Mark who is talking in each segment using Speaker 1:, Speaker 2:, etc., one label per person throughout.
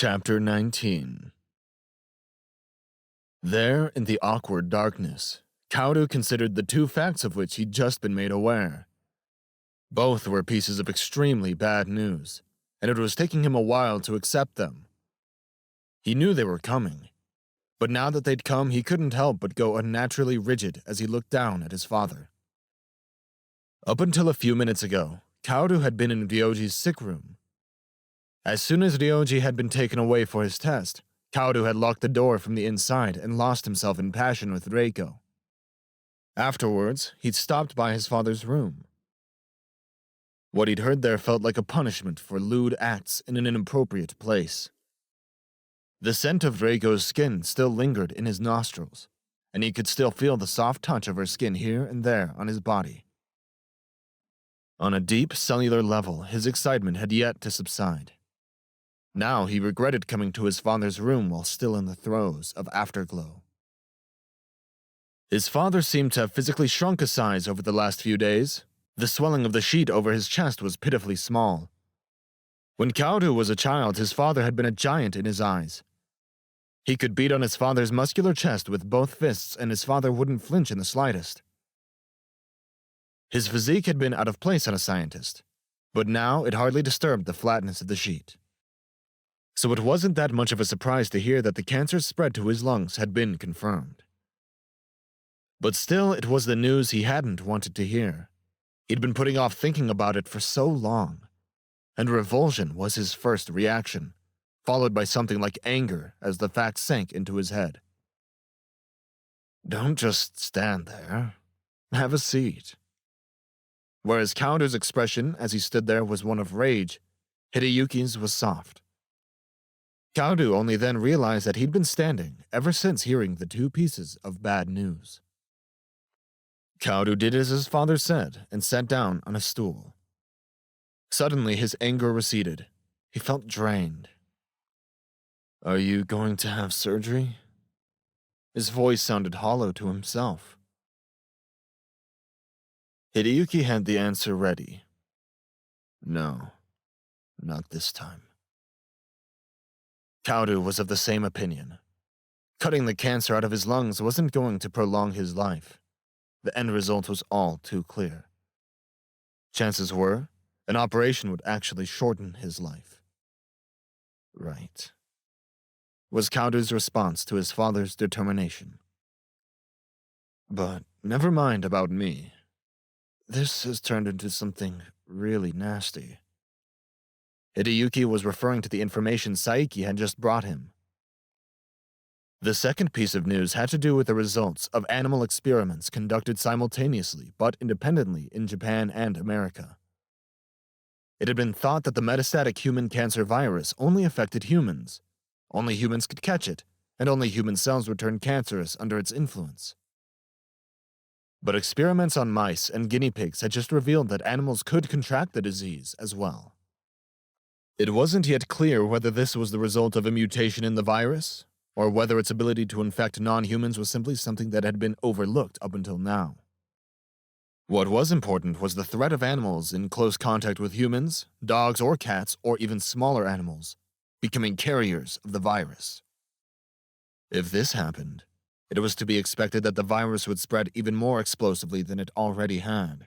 Speaker 1: Chapter 19. There, in the awkward darkness, Kaudu considered the two facts of which he'd just been made aware. Both were pieces of extremely bad news, and it was taking him a while to accept them. He knew they were coming, but now that they'd come, he couldn't help but go unnaturally rigid as he looked down at his father. Up until a few minutes ago, Kaudu had been in Ryoji's sick room. As soon as Ryoji had been taken away for his test, Kaudu had locked the door from the inside and lost himself in passion with Reiko. Afterwards, he'd stopped by his father's room. What he'd heard there felt like a punishment for lewd acts in an inappropriate place. The scent of Reiko's skin still lingered in his nostrils, and he could still feel the soft touch of her skin here and there on his body. On a deep cellular level, his excitement had yet to subside. Now he regretted coming to his father's room while still in the throes of afterglow. His father seemed to have physically shrunk a size over the last few days. The swelling of the sheet over his chest was pitifully small. When Kaudu was a child, his father had been a giant in his eyes. He could beat on his father's muscular chest with both fists, and his father wouldn't flinch in the slightest. His physique had been out of place on a scientist, but now it hardly disturbed the flatness of the sheet. So it wasn't that much of a surprise to hear that the cancer's spread to his lungs had been confirmed. But still, it was the news he hadn't wanted to hear. He'd been putting off thinking about it for so long, and revulsion was his first reaction, followed by something like anger as the fact sank into his head. "Don't just stand there. Have a seat." Whereas Kaudu's expression as he stood there was one of rage, Hideyuki's was soft. Kaudu only then realized that he'd been standing ever since hearing the two pieces of bad news. Kaudu did as his father said and sat down on a stool. Suddenly his anger receded. He felt drained. "Are you going to have surgery?" His voice sounded hollow to himself. Hideyuki had the answer ready. "No, not this time." Kaudu was of the same opinion. Cutting the cancer out of his lungs wasn't going to prolong his life. The end result was all too clear. Chances were, an operation would actually shorten his life. "Right," was Kaudu's response to his father's determination. "But never mind about me. This has turned into something really nasty." Hideyuki was referring to the information Saiki had just brought him. The second piece of news had to do with the results of animal experiments conducted simultaneously but independently in Japan and America. It had been thought that the metastatic human cancer virus only affected humans. Only humans could catch it, and only human cells would turn cancerous under its influence. But experiments on mice and guinea pigs had just revealed that animals could contract the disease as well. It wasn't yet clear whether this was the result of a mutation in the virus, or whether its ability to infect non-humans was simply something that had been overlooked up until now. What was important was the threat of animals in close contact with humans, dogs or cats, or even smaller animals, becoming carriers of the virus. If this happened, it was to be expected that the virus would spread even more explosively than it already had.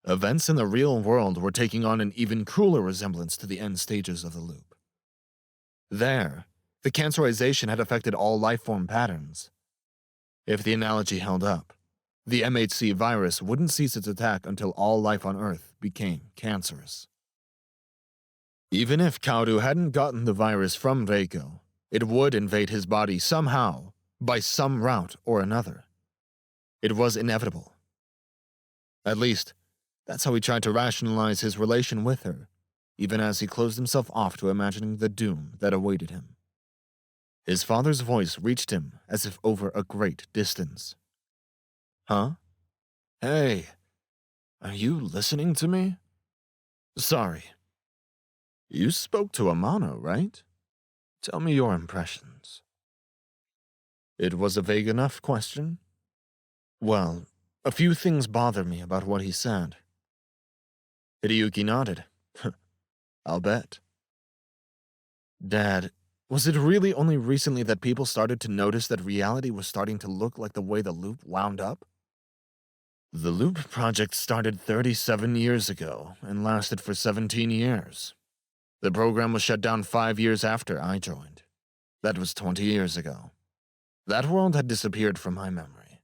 Speaker 1: Events in the real world were taking on an even crueler resemblance to the end stages of the loop. There, the cancerization had affected all life-form patterns. If the analogy held up, the MHC virus wouldn't cease its attack until all life on Earth became cancerous. Even if Kaudu hadn't gotten the virus from Reiko, it would invade his body somehow, by some route or another. It was inevitable. At least, that's how he tried to rationalize his relation with her, even as he closed himself off to imagining the doom that awaited him. His father's voice reached him as if over a great distance. "Huh? Hey, are you listening to me? Sorry. You spoke to Amano, right? Tell me your impressions." It was a vague enough question. "Well, a few things bother me about what he said." Hideyuki nodded. "I'll bet." Dad, was it really only recently that people started to notice that reality was starting to look like the way the loop wound up? The Loop project started 37 years ago and lasted for 17 years. The program was shut down 5 years after I joined. That was 20 years ago. That world had disappeared from my memory.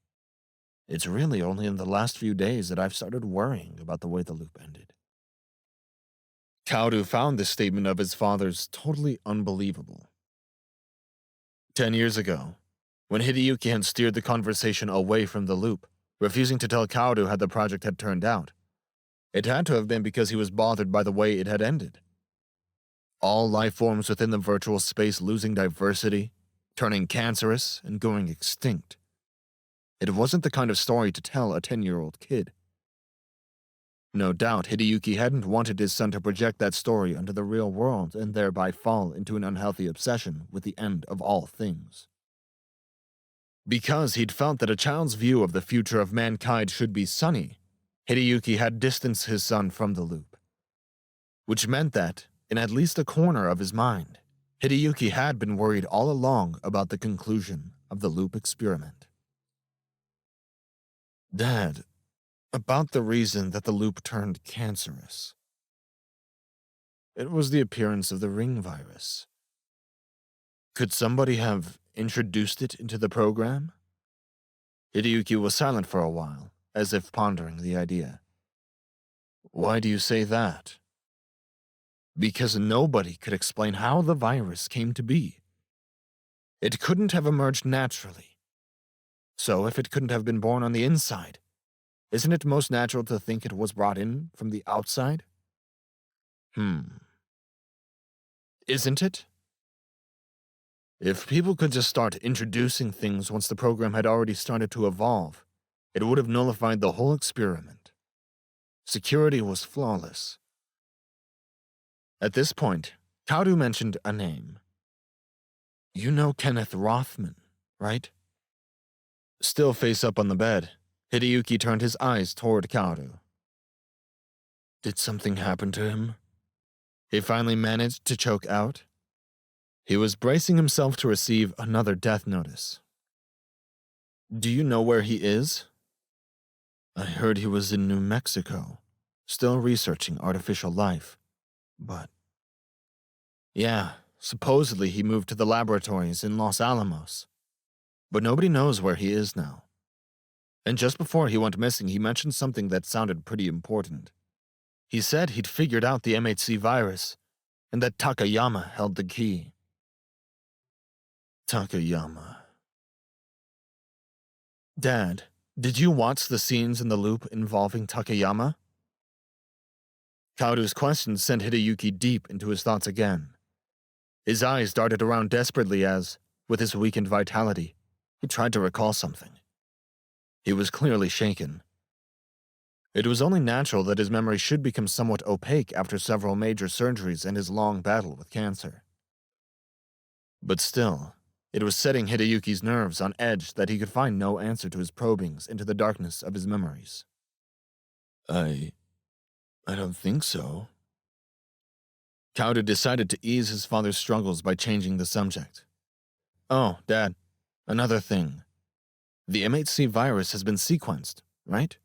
Speaker 1: It's really only in the last few days that I've started worrying about the way the loop ended. Kaudu found this statement of his father's totally unbelievable. 10 years ago, when Hideyuki had steered the conversation away from the loop, refusing to tell Kaudu how the project had turned out, it had to have been because he was bothered by the way it had ended. All life forms within the virtual space losing diversity, turning cancerous, and going extinct. It wasn't the kind of story to tell a 10-year-old kid. No doubt Hideyuki hadn't wanted his son to project that story onto the real world and thereby fall into an unhealthy obsession with the end of all things. Because he'd felt that a child's view of the future of mankind should be sunny, Hideyuki had distanced his son from the loop. Which meant that, in at least a corner of his mind, Hideyuki had been worried all along about the conclusion of the loop experiment. Dad, about the reason that the loop turned cancerous. It was the appearance of the ring virus. Could somebody have introduced it into the program? Hideyuki was silent for a while, as if pondering the idea. Why do you say that? Because nobody could explain how the virus came to be. It couldn't have emerged naturally. So if it couldn't have been born on the inside, isn't it most natural to think it was brought in from the outside? Isn't it? If people could just start introducing things once the program had already started to evolve, it would have nullified the whole experiment. Security was flawless. At this point, Kaudu mentioned a name. You know Kenneth Rothman, right? Still face up on the bed, Hideyuki turned his eyes toward Kaudu. Did something happen to him? He finally managed to choke out. He was bracing himself to receive another death notice. Do you know where he is? I heard he was in New Mexico, still researching artificial life. But yeah, supposedly he moved to the laboratories in Los Alamos. But nobody knows where he is now. And just before he went missing, he mentioned something that sounded pretty important. He said he'd figured out the MHC virus, and that Takayama held the key. Takayama. Dad, did you watch the scenes in the loop involving Takayama? Kaudu's question sent Hideyuki deep into his thoughts again. His eyes darted around desperately as, with his weakened vitality, he tried to recall something. He was clearly shaken. It was only natural that his memory should become somewhat opaque after several major surgeries and his long battle with cancer. But still, it was setting Hideyuki's nerves on edge that he could find no answer to his probings into the darkness of his memories. I don't think so. Kaudu decided to ease his father's struggles by changing the subject. Oh, Dad, another thing. The MHC virus has been sequenced, right?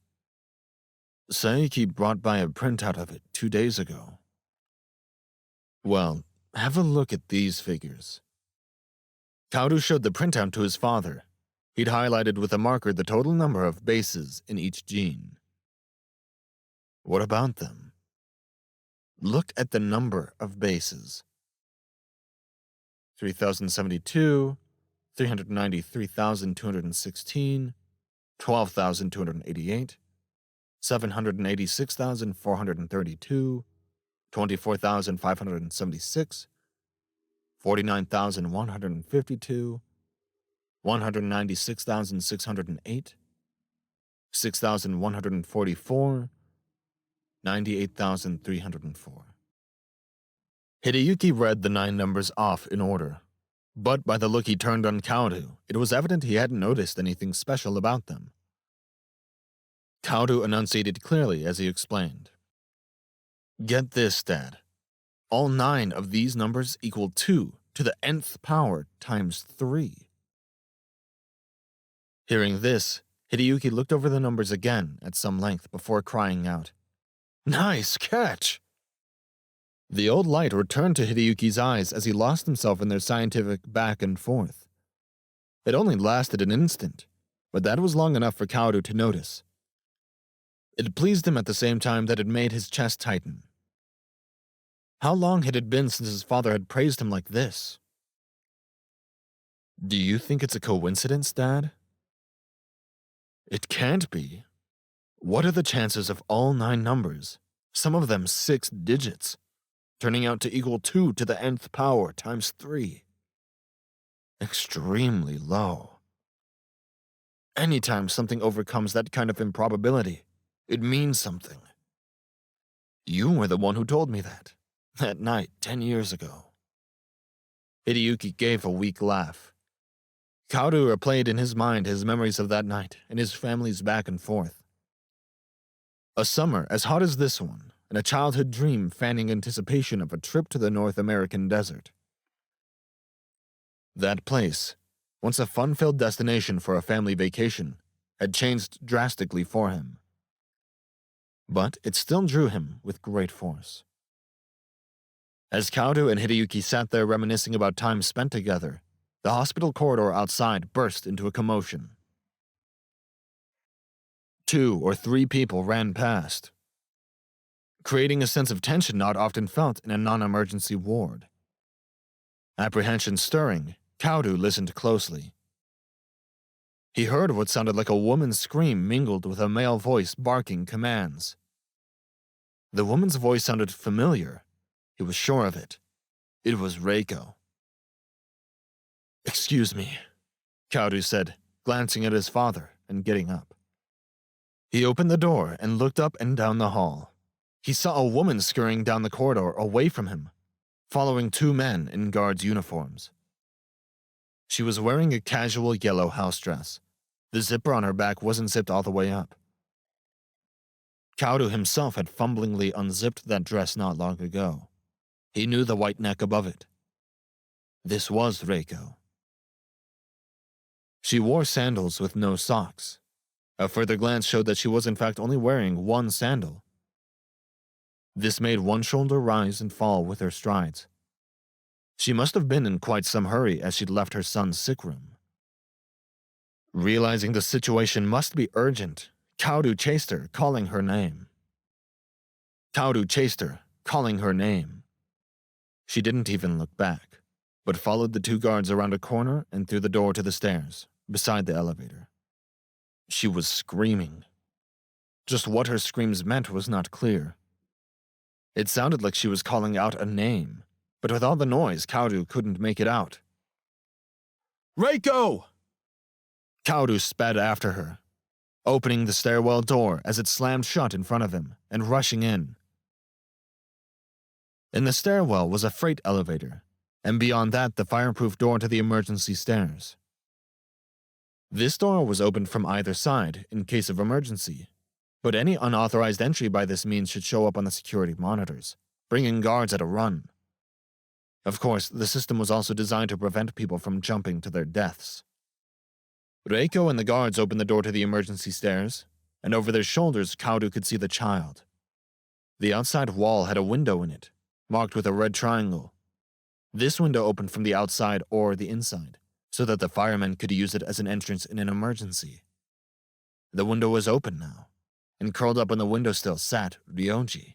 Speaker 1: Saiki brought by a printout of it 2 days ago. Well, have a look at these figures. Kaudu showed the printout to his father. He'd highlighted with a marker the total number of bases in each gene. What about them? Look at the number of bases. 3072, 393,216, 12,288, 786,432, 24,576, 49,152, 196,608, 6,144, 98,304. Hideyuki read the 9 numbers off in order, but by the look he turned on Kaudu, it was evident he hadn't noticed anything special about them. Kaudu enunciated clearly as he explained. Get this, Dad. All 9 of these numbers equal 2 to the nth power times 3. Hearing this, Hideyuki looked over the numbers again at some length before crying out, "Nice catch!" The old light returned to Hideyuki's eyes as he lost himself in their scientific back and forth. It only lasted an instant, but that was long enough for Kaoru to notice. It pleased him at the same time that it made his chest tighten. How long had it been since his father had praised him like this? "Do you think it's a coincidence, Dad?" "It can't be. What are the chances of all 9 numbers, some of them 6 digits, turning out to equal 2 to the nth power times 3? Extremely low. Anytime something overcomes that kind of improbability, it means something. You were the one who told me that night 10 years ago." Hideyuki gave a weak laugh. Kaoru replayed in his mind his memories of that night and his family's back and forth. A summer as hot as this one, and a childhood dream fanning anticipation of a trip to the North American desert. That place, once a fun-filled destination for a family vacation, had changed drastically for him. But it still drew him with great force. As Kaoru and Hideyuki sat there reminiscing about time spent together, the hospital corridor outside burst into a commotion. 2 or 3 people ran past, creating a sense of tension not often felt in a non-emergency ward. Apprehension stirring, Kaoru listened closely. He heard what sounded like a woman's scream mingled with a male voice barking commands. The woman's voice sounded familiar. He was sure of it. It was Reiko. "Excuse me," Kaoru said, glancing at his father and getting up. He opened the door and looked up and down the hall. He saw a woman scurrying down the corridor away from him, following 2 men in guards' uniforms. She was wearing a casual yellow house dress. The zipper on her back wasn't zipped all the way up. Kaoru himself had fumblingly unzipped that dress not long ago. He knew the white neck above it. This was Reiko. She wore sandals with no socks. A further glance showed that she was in fact only wearing 1 sandal. This made one shoulder rise and fall with her strides. She must have been in quite some hurry as she'd left her son's sick room. Realizing the situation must be urgent, Kaoru chased her, calling her name. She didn't even look back, but followed the 2 guards around a corner and through the door to the stairs, beside the elevator. She was screaming. Just what her screams meant was not clear. It sounded like she was calling out a name, but with all the noise, Kaoru couldn't make it out. "Reiko!" Kaoru sped after her, opening the stairwell door as it slammed shut in front of him and rushing in. In the stairwell was a freight elevator, and beyond that the fireproof door to the emergency stairs. This door was opened from either side in case of emergency, but any unauthorized entry by this means should show up on the security monitors, bringing guards at a run. Of course, the system was also designed to prevent people from jumping to their deaths. Reiko and the guards opened the door to the emergency stairs, and over their shoulders Kaoru could see the child. The outside wall had a window in it, marked with a red triangle. This window opened from the outside or the inside, so that the firemen could use it as an entrance in an emergency. The window was open now, and curled up on the windowsill sat Ryoji.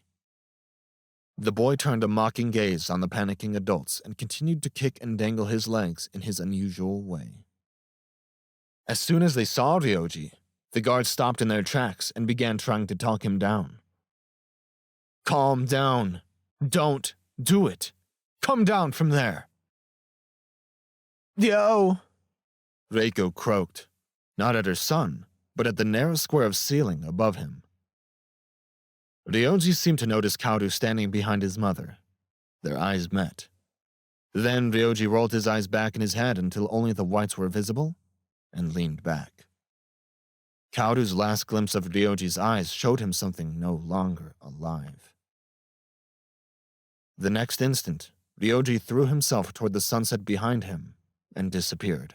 Speaker 1: The boy turned a mocking gaze on the panicking adults and continued to kick and dangle his legs in his unusual way. As soon as they saw Ryoji, the guards stopped in their tracks and began trying to talk him down. "Calm down. Don't do it. Come down from there." "Yo!" Reiko croaked, not at her son, but at the narrow square of ceiling above him. Ryoji seemed to notice Kaoru standing behind his mother. Their eyes met. Then Ryoji rolled his eyes back in his head until only the whites were visible, and leaned back. Kaoru's last glimpse of Ryoji's eyes showed him something no longer alive. The next instant, Ryoji threw himself toward the sunset behind him and disappeared.